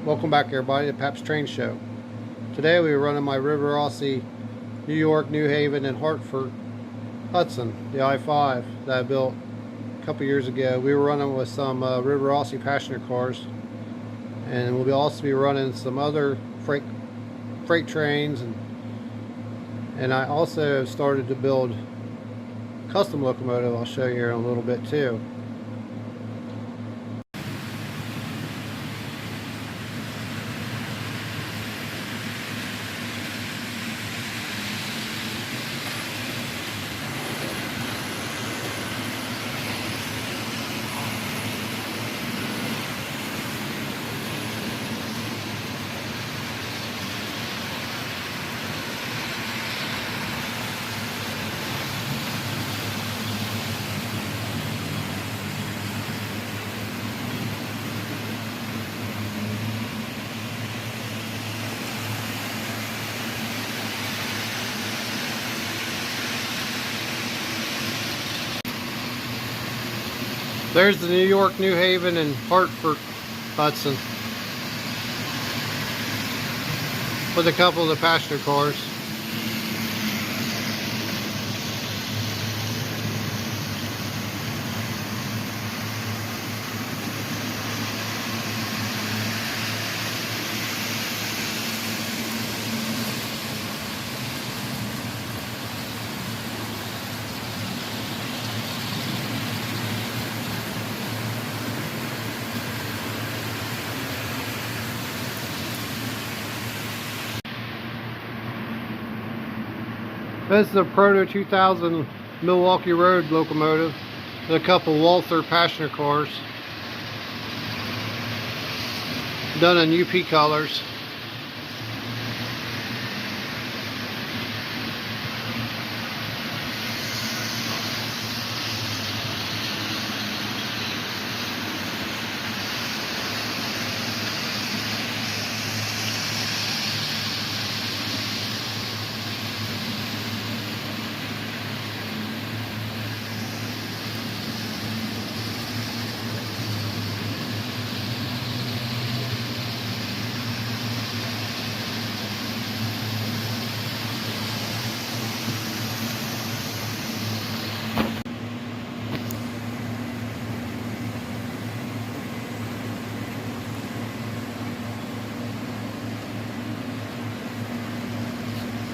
Welcome back everybody to Pap's Train Show. Today we were running my Rivarossi New York, New Haven, and Hartford Hudson, the I-5 that I built a couple years ago. We were running with some Rivarossi passenger cars, and we'll also be running some other freight trains, and I also started to build custom locomotive. I'll show you here in a little bit too. There's the New York, New Haven, and Hartford Hudson with a couple of the passenger cars. This is a Proto 2000 Milwaukee Road locomotive with a couple Walther passenger cars done in UP colors.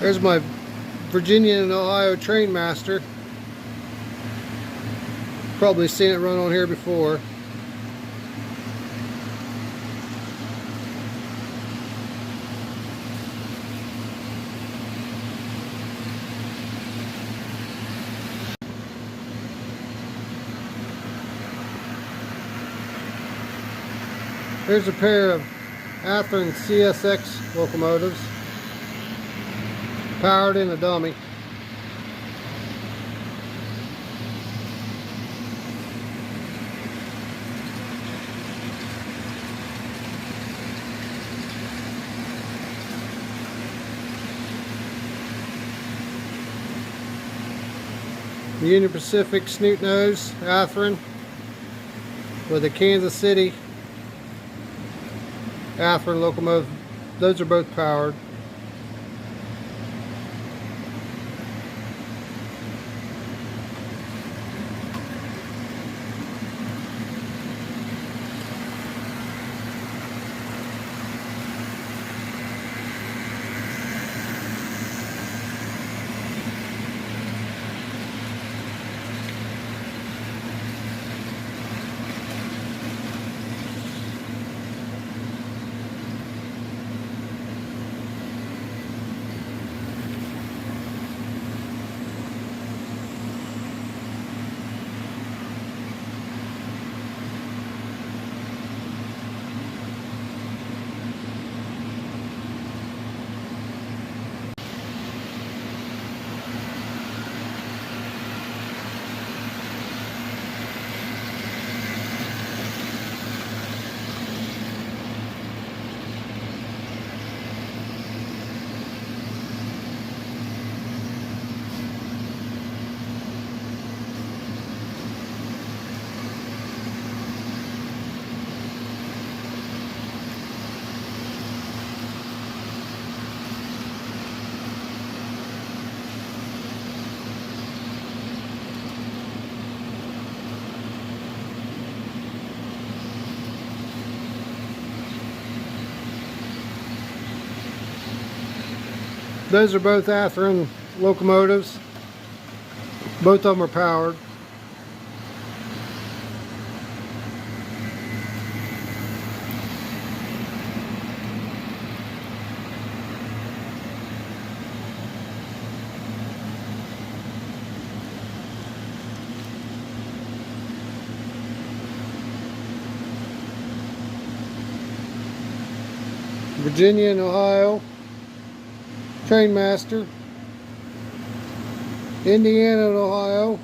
There's my Virginia and Ohio train master. Probably seen it run on here before. Here's a pair of Hartford CSX locomotives, powered in a dummy. Union Pacific snoot nose Hartford with a Kansas City Hartford locomotive. Those are both powered. Those are both Atherton locomotives. Both of them are powered. Virginia and Ohio, Trainmaster. Indiana and Ohio.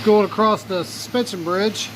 Going across the suspension bridge.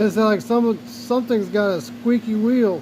It's like something's got a squeaky wheel.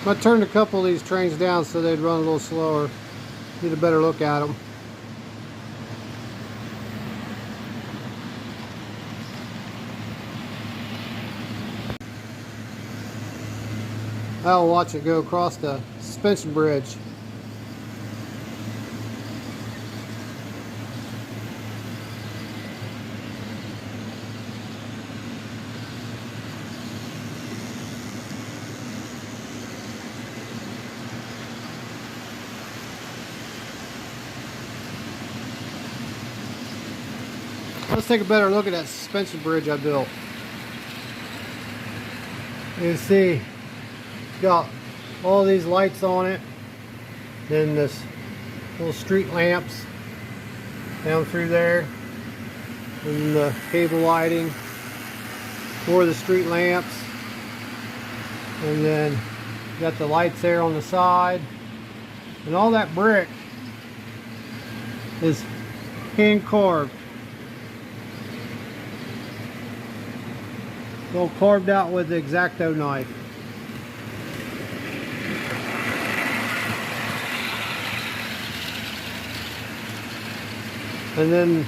I turned a couple of these trains down so they'd run a little slower. Get a better look at them. I'll watch it go across the suspension bridge. Let's take a better look at that suspension bridge I built. You can see it's got all these lights on it, then this little street lamps down through there, and the cable lighting for the street lamps, and then got the lights there on the side, and all that brick is hand carved. All carved out with the X-Acto knife. And then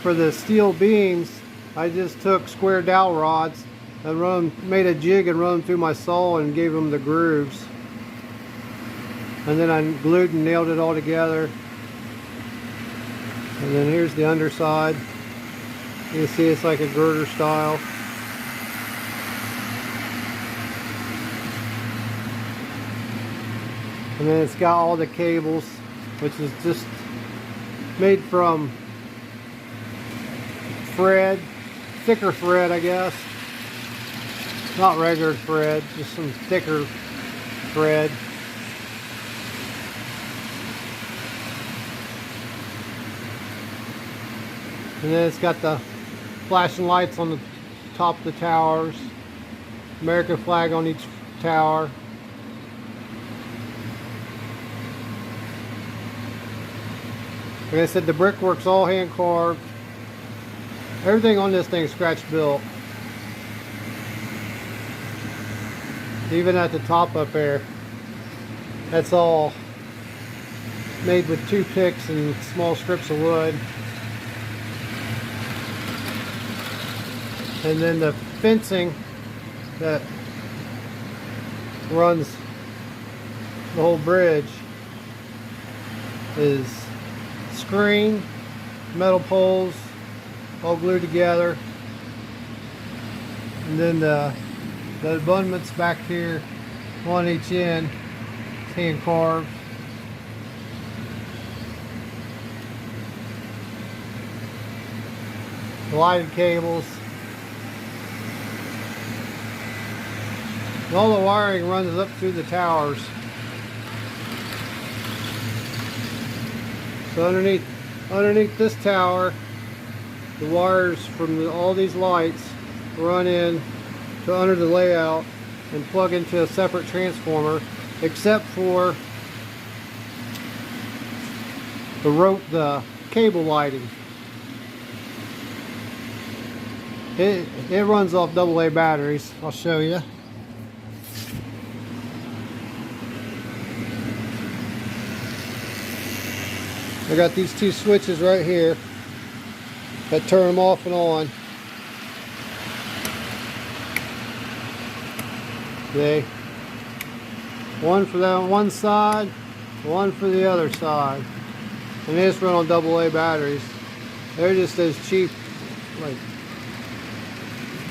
for the steel beams, I just took square dowel rods and made a jig and run them through my saw and gave them the grooves. And then I glued and nailed it all together. And then here's the underside. You can see it's like a girder style. And then it's got all the cables, which is just made from thread, thicker thread, I guess. Not regular thread, just some thicker thread. And then it's got the flashing lights on the top of the towers, American flag on each tower. Like I said, the brickwork's all hand carved. Everything on this thing is scratch built. Even at the top up there, that's all made with toothpicks and small strips of wood. And then the fencing that runs the whole bridge is screen, metal poles, all glued together. And then the abutments back here, one each end, hand carved. The lighted cables. And all the wiring runs up through the towers. So underneath this tower, the wires from all these lights run in to under the layout and plug into a separate transformer, except for the cable lighting. It runs off AA batteries. I'll show you. I got these two switches right here that turn them off and on. Okay. One for that one side, one for the other side. And they just run on AA batteries. They're just as cheap, like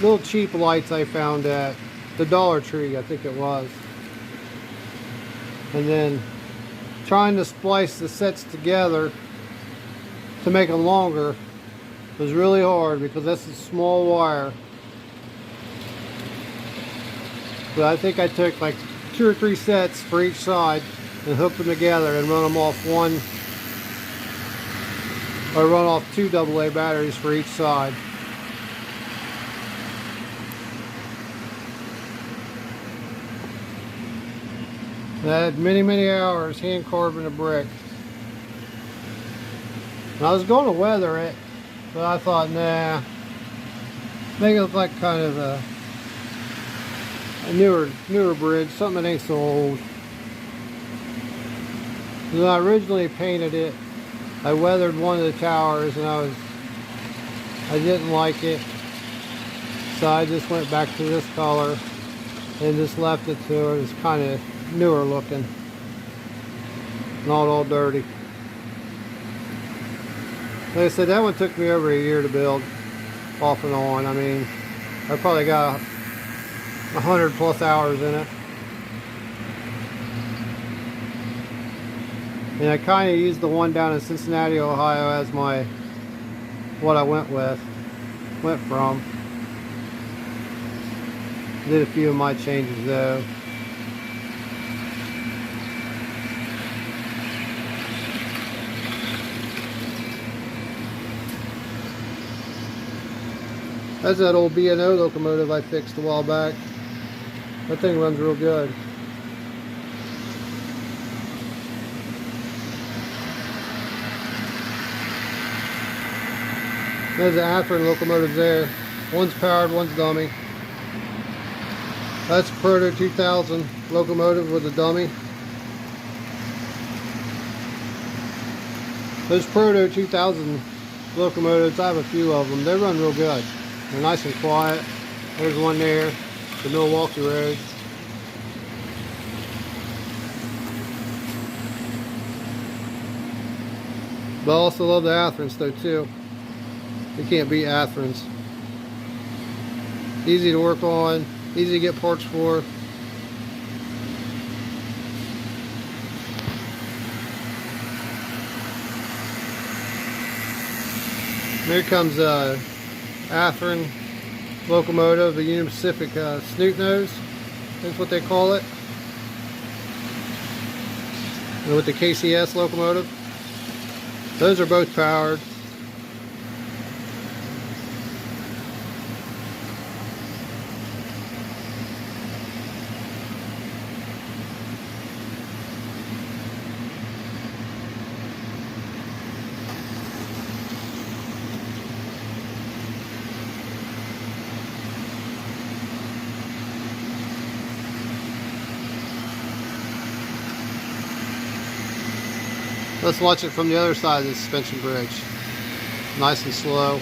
little cheap lights I found at the Dollar Tree, I think it was. And then trying to splice the sets together to make them longer was really hard because that's a small wire. But I think I took like 2 or 3 sets for each side and hooked them together and run them off run off 2 AA batteries for each side. And I had many hours hand carving a brick. And I was going to weather it, but I thought, nah, make it look like kind of a a newer bridge, something that ain't so old. When I originally painted it, I weathered one of the towers and I didn't like it, so I just went back to this color and just left it to it. It's kind of newer looking, not all dirty. Like I said, that one took me over a year to build, off and on. I mean, I probably got 100+ hours in it. And I kind of used the one down in Cincinnati, Ohio as what I went from. Did a few of my changes though. That's that old B&O locomotive I fixed a while back. That thing runs real good. There's the Hartford locomotives there. One's powered, one's dummy. That's a Proto 2000 locomotive with a dummy. Those Proto 2000 locomotives, I have a few of them. They run real good. They're nice and quiet. There's one there, the Milwaukee Road. But I also love the Atherans though too. You can't beat Atherans. Easy to work on, easy to get parts for. Here comes Atherin locomotive, a Union Pacific snoot nose. That's what they call it. And with the KCS locomotive. Those are both powered. Let's watch it from the other side of the suspension bridge. Nice and slow.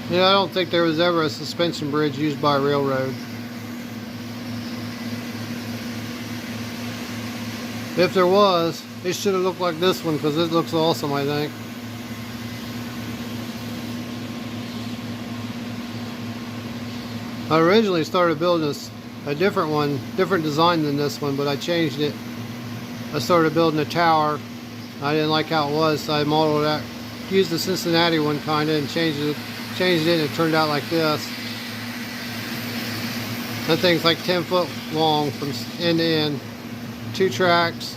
Yeah, I don't think there was ever a suspension bridge used by a railroad. If there was, it should have looked like this one because it looks awesome, I think. I originally started building a different one, different design than this one, but I changed it. I started building a tower. I didn't like how it was, so I modeled that, used the Cincinnati one kinda and changed it and it turned out like this. That thing's like 10 foot long from end to end. 2 tracks.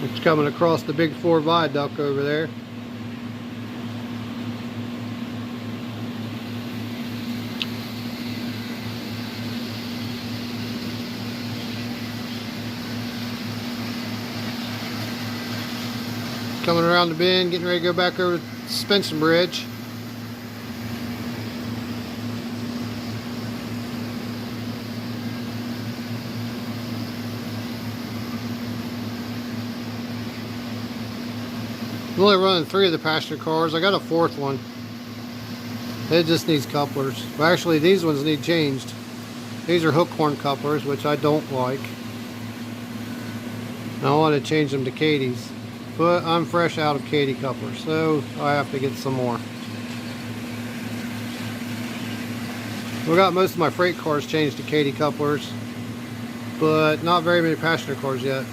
It's coming across the Big 4 viaduct over there. Coming around the bend, getting ready to go back over the suspension bridge. I'm only running 3 of the passenger cars. I got a 4th one. It just needs couplers. Well, actually, these ones need changed. These are hook horn couplers, which I don't like. I want to change them to Katie's. But I'm fresh out of Katie couplers, so I have to get some more. We got most of my freight cars changed to Katie couplers, but not very many passenger cars yet.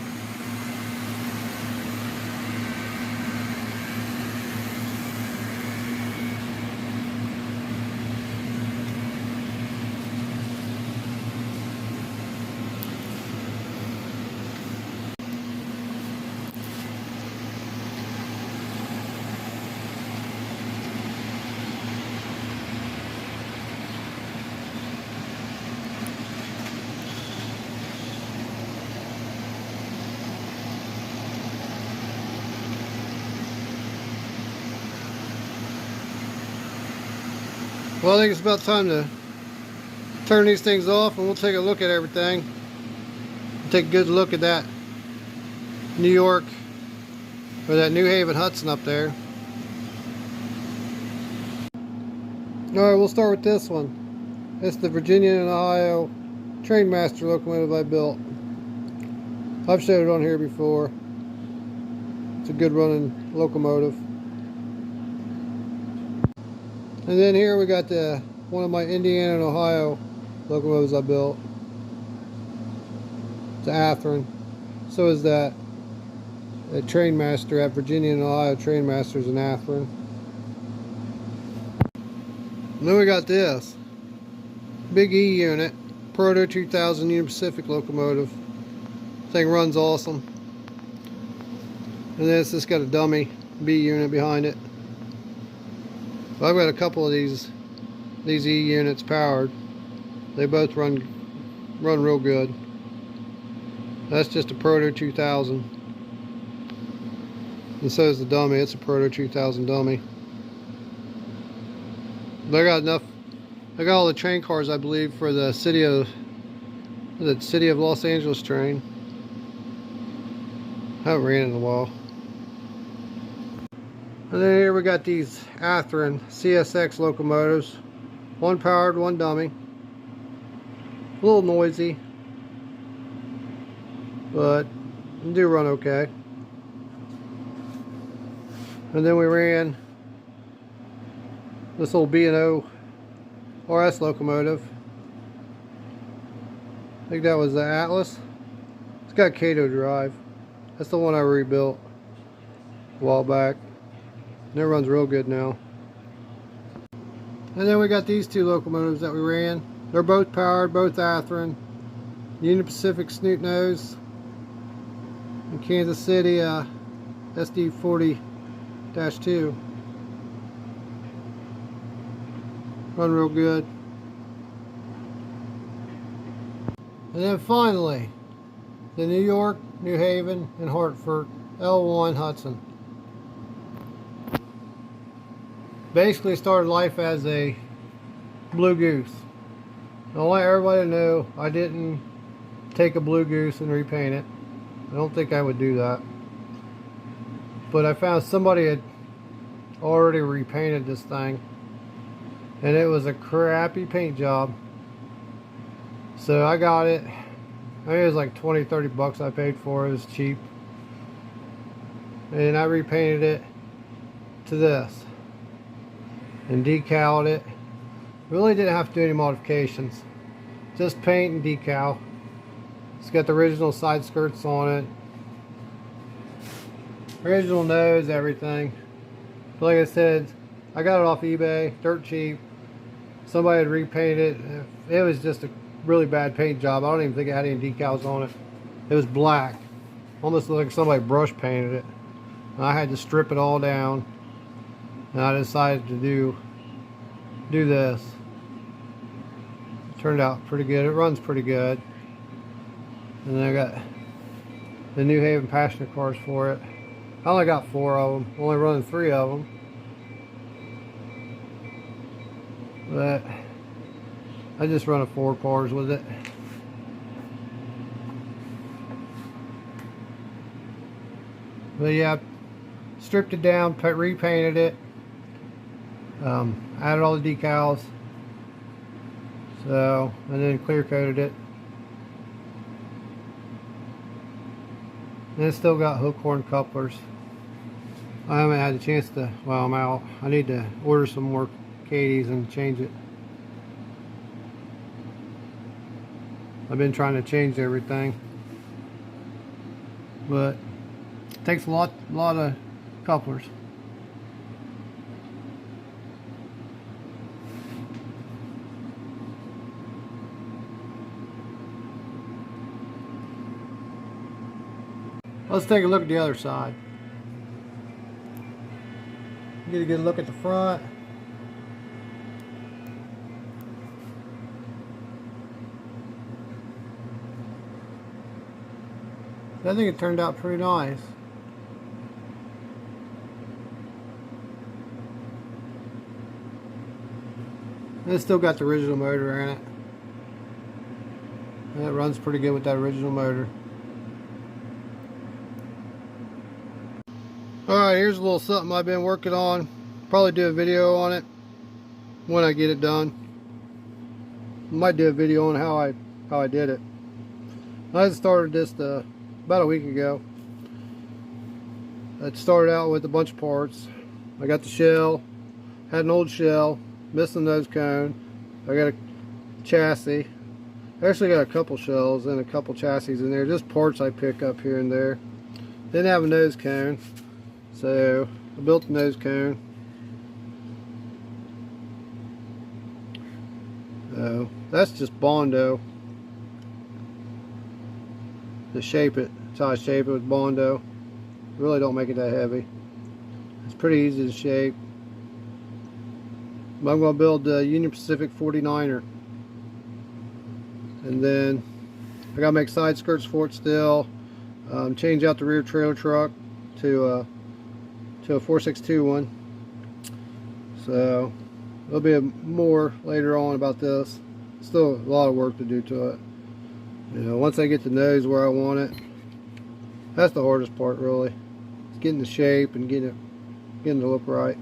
Well, I think it's about time to turn these things off and we'll take a look at everything. Take a good look at that New York, or that New Haven Hudson up there. Alright, we'll start with this one. It's the Virginia and Ohio Trainmaster locomotive I built. I've showed it on here before. It's a good running locomotive. And then here we got one of my Indiana and Ohio locomotives I built. It's Hartford. So is that Trainmaster at Virginia and Ohio Trainmasters in Hartford. And then we got this big E unit, Proto 2000 Union Pacific locomotive. Thing runs awesome. And then it's just got a dummy B unit behind it. But I've got a couple of these E units powered. They both run real good. That's just a Proto 2000. And so is the dummy. It's a Proto 2000 dummy. They got enough. I got all the train cars, I believe, for the city of Los Angeles train. I haven't ran in a while. And then here we got these Hartford CSX locomotives. One powered, one dummy. A little noisy, but they do run okay. And then we ran this old B&O RS locomotive. I think that was the Atlas. It's got Cato drive. That's the one I rebuilt a while back. And it runs real good now. And then we got these two locomotives that we ran. They're both powered, both Hartford. Union Pacific Snoot Nose. In Kansas City SD 40-2. Run real good. And then finally, the New York, New Haven, and Hartford L1 Hudson. Basically started life as a Blue Goose. I want everybody to know I didn't take a Blue Goose and repaint it. I don't think I would do that. But I found somebody had already repainted this thing. And it was a crappy paint job. So I got it. I think it was like 20-30 bucks I paid for it. It was cheap. And I repainted it to this. And decaled it. Really didn't have to do any modifications. Just paint and decal. It's got the original side skirts on it. Original nose, everything. But like I said, I got it off eBay, dirt cheap. Somebody had repainted it. It was just a really bad paint job. I don't even think it had any decals on it. It was black. Almost looked like somebody brush painted it. And I had to strip it all down. And I decided to do this. It turned out pretty good. It runs pretty good. And then I got the New Haven passenger cars for it. I only got 4 of them. Only running 3 of them. But I just run a 4 cars with it. But yeah, stripped it down, repainted it, added all the decals, so, and then clear coated it. And it's still got hook horn couplers. I haven't had a chance to, well, I'm out. I need to order some more Katie's and change it. I've been trying to change everything, but it takes a lot of couplers. Let's take a look at the other side. Get a good look at the front. I think it turned out pretty nice. And it's still got the original motor in it. And it runs pretty good with that original motor. Alright, here's a little something I've been working on. Probably do a video on it when I get it done. Might do a video on how I did it. I started this about a week ago. It started out with a bunch of parts. I got the shell, had an old shell, missing nose cone. I got a chassis. I actually got a couple shells and a couple chassis in there, just parts I pick up here and there. Didn't have a nose cone, so I built the nose cone. So that's just Bondo. To shape it, that's how I shape it with Bondo. Really don't make it that heavy. It's pretty easy to shape. But I'm going to build the Union Pacific 49er. And then I got to make side skirts for it still. Change out the rear trailer truck to a 462 one. So there'll be more later on about this. Still a lot of work to do to it. You know, once I get the nose where I want it, that's the hardest part really. It's getting the shape and getting it to look right.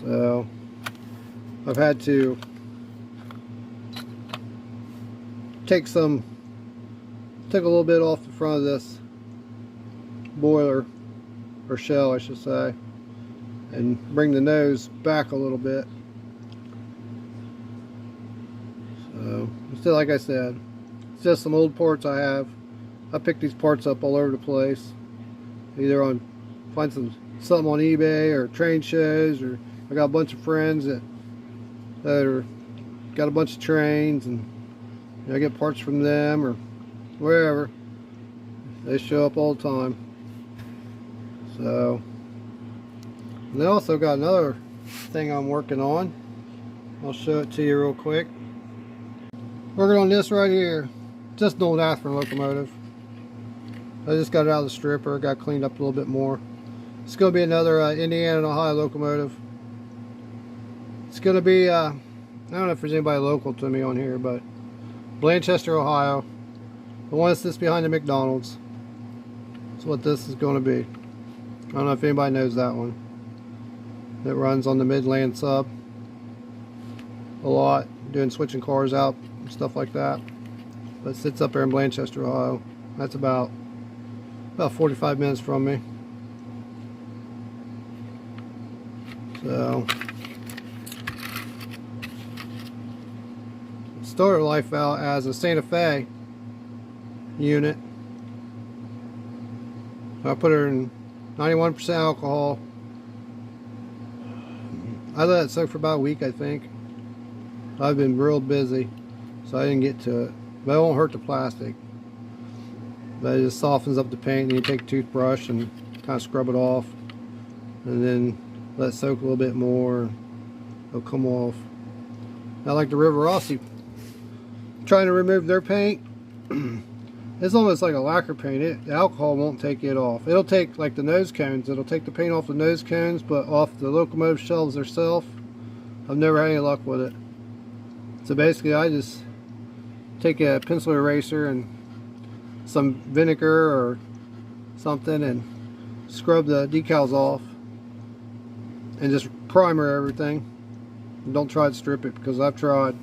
So I've had to take a little bit off the front of this boiler, or shell I should say, and bring the nose back a little bit. So still, like I said, it's just some old parts I have. I picked these parts up all over the place, either find something on eBay or train shows, or I got a bunch of friends that got a bunch of trains, and you know, I get parts from them or wherever. They show up all the time. So, and they also got another thing I'm working on. I'll show it to you real quick. Working on this right here. Just an old Hartford locomotive. I just got it out of the stripper, got cleaned up a little bit more. It's going to be another Indiana and Ohio locomotive. It's going to be, I don't know if there's anybody local to me on here, but Blanchester, Ohio. The one that's just behind the McDonald's. That's what this is going to be. I don't know if anybody knows that one. It runs on the Midland sub a lot, doing switching cars out and stuff like that. But it sits up there in Blanchester, Ohio. That's about 45 minutes from me. So started life out as a Santa Fe unit. I put her in 91% alcohol. I let it soak for about a week, I think. I've been real busy, so I didn't get to it. But it won't hurt the plastic. But it just softens up the paint, and you take a toothbrush and kind of scrub it off. And then let it soak a little bit more. It'll come off. I like the Rivarossi. Trying to remove their paint. It's almost like a lacquer paint. The alcohol won't take it off. It'll take like the nose cones. It'll take the paint off the nose cones, but off the locomotive shells themselves, I've never had any luck with it. So basically, I just take a pencil eraser and some vinegar or something and scrub the decals off and just primer everything. And don't try to strip it, because I've tried.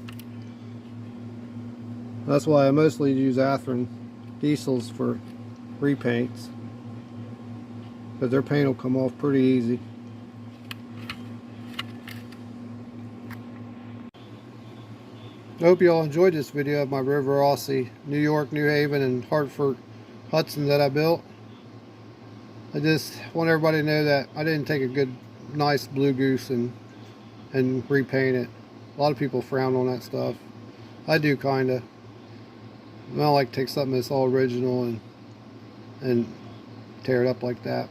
That's why I mostly use Hartford diesels for repaints, because their paint will come off pretty easy. I hope you all enjoyed this video of my Rivarossi New York, New Haven, and Hartford Hudson that I built. I just want everybody to know that I didn't take a good, nice blue goose and repaint it. A lot of people frown on that stuff. I do kinda. I don't like to take something that's all original and tear it up like that.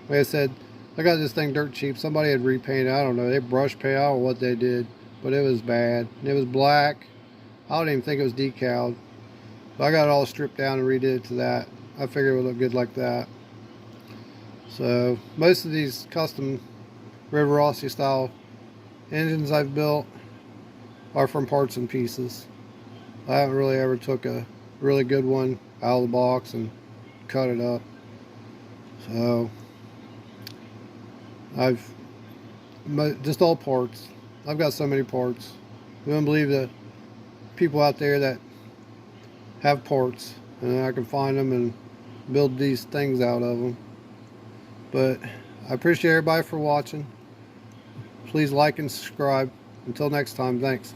Like I said, I got this thing dirt cheap. Somebody had repainted. I don't know. They brush paint or what they did, but it was bad. And it was black. I don't even think it was decaled. But I got it all stripped down and redid it to that. I figured it would look good like that. So most of these custom Rivarossi style engines I've built, are from parts and pieces. I haven't really ever took a really good one out of the box and cut it up. So just all parts. I've got so many parts. You wouldn't believe the people out there that have parts, and I can find them and build these things out of them. But I appreciate everybody for watching. Please like and subscribe. Until next time, thanks.